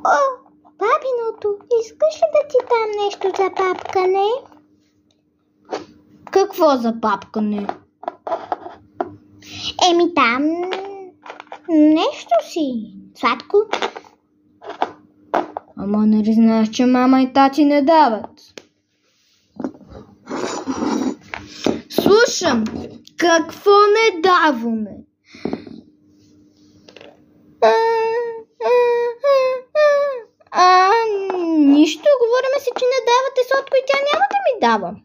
О, бабиното, искаш ли да ти дам нещо за папкане? Какво за папкане? Еми там нещо си. Сладко. Ама нали знаеш, че мама и тати не дават? Слушам, какво не даваме? Нищо, говориме си, че не давате сладко и тя няма да ми дава.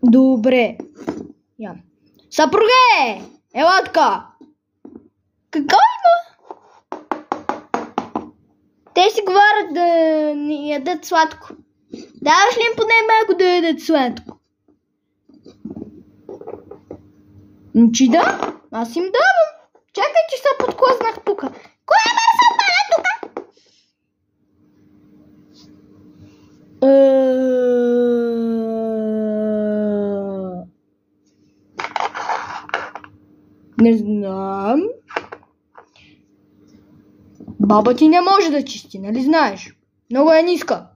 Добре. Съпруге! Ела така! Какво има? Те си говорят да ни ядат сладко. Даваш ли им поне малко да ядат сладко? Чи да? Аз им давам. Чакай, че се подклазнах тук. Кой е бързо паля тук? Не знам. Баба ти не може да чисти, нали знаеш? Много е ниска.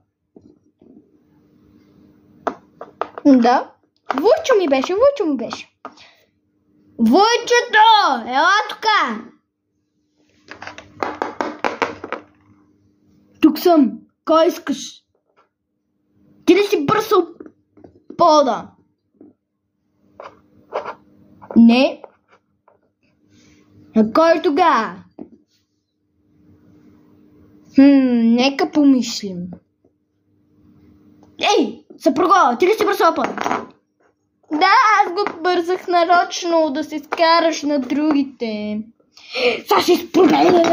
Да. Войчо ми беше. Войчето! Ела тука! Тук съм. Кой искаш? Ти ли си бърсал пода? Не. А кой тогава? Нека помислим. Ей, съпруга, ти ли си бърсал пода? Да, аз го бързах нарочно да се скараш на другите. Сега ще изпробия.